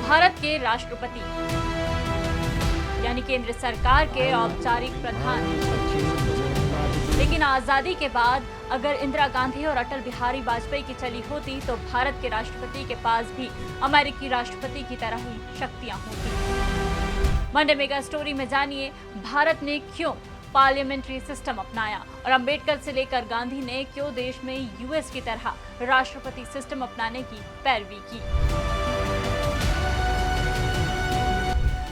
भारत के राष्ट्रपति यानी केंद्र सरकार के औपचारिक प्रधान। लेकिन आजादी के बाद अगर इंदिरा गांधी और अटल बिहारी वाजपेयी की चली होती तो भारत के राष्ट्रपति के पास भी अमेरिकी राष्ट्रपति की तरह ही शक्तियां होती। मंडे मेगा स्टोरी में जानिए भारत ने क्यों पार्लियामेंट्री सिस्टम अपनाया और अंबेडकर से लेकर गांधी ने क्यों देश में यूएस की तरह राष्ट्रपति सिस्टम अपनाने की पैरवी की।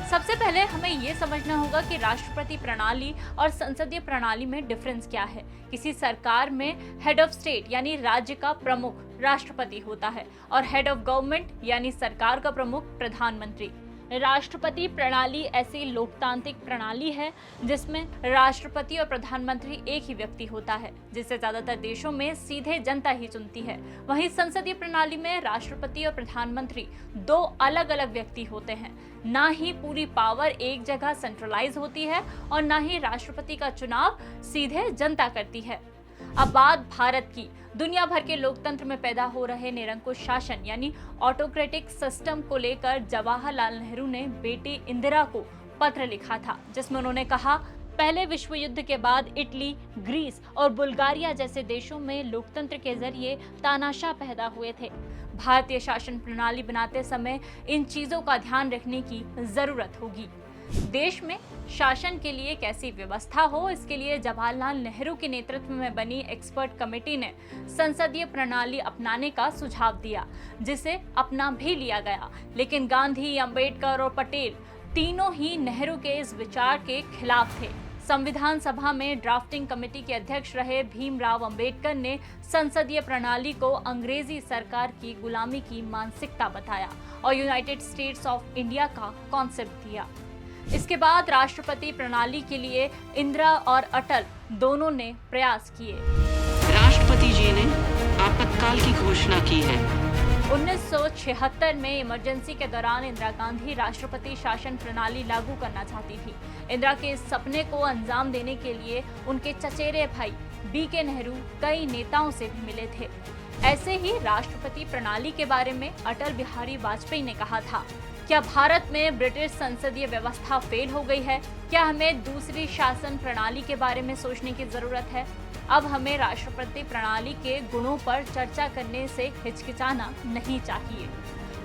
सबसे पहले हमें ये समझना होगा कि राष्ट्रपति प्रणाली और संसदीय प्रणाली में डिफरेंस क्या है। किसी सरकार में हेड ऑफ स्टेट यानी राज्य का प्रमुख राष्ट्रपति होता है और हेड ऑफ गवर्नमेंट यानी सरकार का प्रमुख प्रधानमंत्री। राष्ट्रपति प्रणाली ऐसी लोकतांत्रिक प्रणाली है जिसमें राष्ट्रपति और प्रधानमंत्री एक ही व्यक्ति होता है, जिसे ज्यादातर देशों में सीधे जनता ही चुनती है। वहीं संसदीय प्रणाली में राष्ट्रपति और प्रधानमंत्री दो अलग अलग व्यक्ति होते हैं। ना ही पूरी पावर एक जगह सेंट्रलाइज होती है और ना ही राष्ट्रपति का चुनाव सीधे जनता करती है। अब बात भारत की। दुनिया भर के लोकतंत्र में पैदा हो रहे निरंकुश शासन यानी ऑटोक्रेटिक सिस्टम को लेकर जवाहरलाल नेहरू ने बेटी इंदिरा को पत्र लिखा था, जिसमें उन्होंने कहा, पहले विश्व युद्ध के बाद इटली, ग्रीस और बुल्गारिया जैसे देशों में लोकतंत्र के जरिए तानाशाह पैदा हुए थे। भारतीय शासन प्रणाली बनाते समय इन चीजों का ध्यान रखने की जरूरत होगी। देश में शासन के लिए कैसी व्यवस्था हो, इसके लिए जवाहरलाल नेहरू के नेतृत्व में बनी एक्सपर्ट कमेटी ने संसदीय प्रणाली अपनाने का सुझाव दिया, जिसे अपना भी लिया गया। लेकिन गांधी, अंबेडकर और पटेल तीनों ही नेहरू के इस विचार के खिलाफ थे। संविधान सभा में ड्राफ्टिंग कमेटी के अध्यक्ष रहे भीमराव अंबेडकर ने संसदीय प्रणाली को अंग्रेजी सरकार की गुलामी की मानसिकता बताया और यूनाइटेड स्टेट्स ऑफ इंडिया का कॉन्सेप्ट दिया। इसके बाद राष्ट्रपति प्रणाली के लिए इंदिरा और अटल दोनों ने प्रयास किए। राष्ट्रपति जी ने आपातकाल की घोषणा की है। 1976 में इमरजेंसी के दौरान इंदिरा गांधी राष्ट्रपति शासन प्रणाली लागू करना चाहती थी। इंदिरा के इस सपने को अंजाम देने के लिए उनके चचेरे भाई बीके नेहरू कई नेताओं से भी मिले थे। ऐसे ही राष्ट्रपति प्रणाली के बारे में अटल बिहारी वाजपेयी ने कहा था, क्या भारत में ब्रिटिश संसदीय व्यवस्था फेल हो गई है? क्या हमें दूसरी शासन प्रणाली के बारे में सोचने की जरूरत है? अब हमें राष्ट्रपति प्रणाली के गुणों पर चर्चा करने से हिचकिचाना नहीं चाहिए।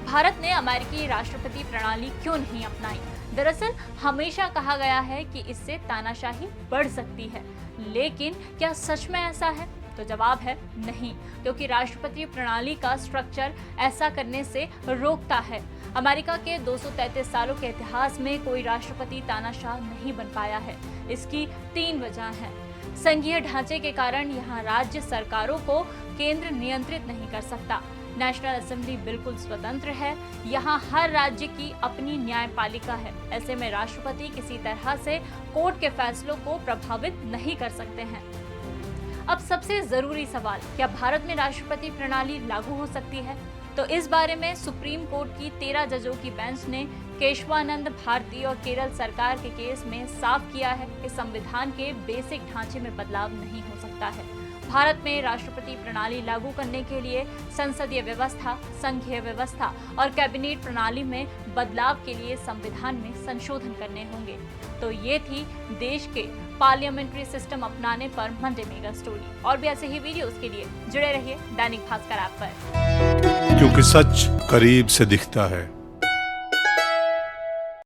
भारत ने अमेरिकी राष्ट्रपति प्रणाली क्यों नहीं अपनाई? दरअसल हमेशा कहा गया है कि इससे तानाशाही बढ़ सकती है, लेकिन क्या सच में ऐसा है? तो जवाब है नहीं, क्योंकि राष्ट्रपति प्रणाली का स्ट्रक्चर ऐसा करने से रोकता है। अमेरिका के 233 सालों के इतिहास में कोई राष्ट्रपति तानाशाह नहीं बन पाया है। इसकी 3 वजह हैं। संघीय ढांचे के कारण यहाँ राज्य सरकारों को केंद्र नियंत्रित नहीं कर सकता। नेशनल असेंबली बिल्कुल स्वतंत्र है। यहाँ हर राज्य की अपनी न्यायपालिका है। ऐसे में राष्ट्रपति किसी तरह से कोर्ट के फैसलों को प्रभावित नहीं कर सकते हैं। अब सबसे जरूरी सवाल, क्या भारत में राष्ट्रपति प्रणाली लागू हो सकती है? तो इस बारे में सुप्रीम कोर्ट की 13 जजों की बेंच ने केशवानंद भारती और केरल सरकार के केस में साफ किया है कि संविधान के बेसिक ढांचे में बदलाव नहीं हो सकता है। भारत में राष्ट्रपति प्रणाली लागू करने के लिए संसदीय व्यवस्था, संघीय व्यवस्था और कैबिनेट प्रणाली में बदलाव के लिए संविधान में संशोधन करने होंगे। तो ये थी देश के पार्लियामेंट्री सिस्टम अपनाने पर मंडे मेगा स्टोरी। और भी ऐसे ही वीडियोस के लिए जुड़े रहिए दैनिक भास्कर ऐप पर, क्योंकि सच करीब से दिखता है।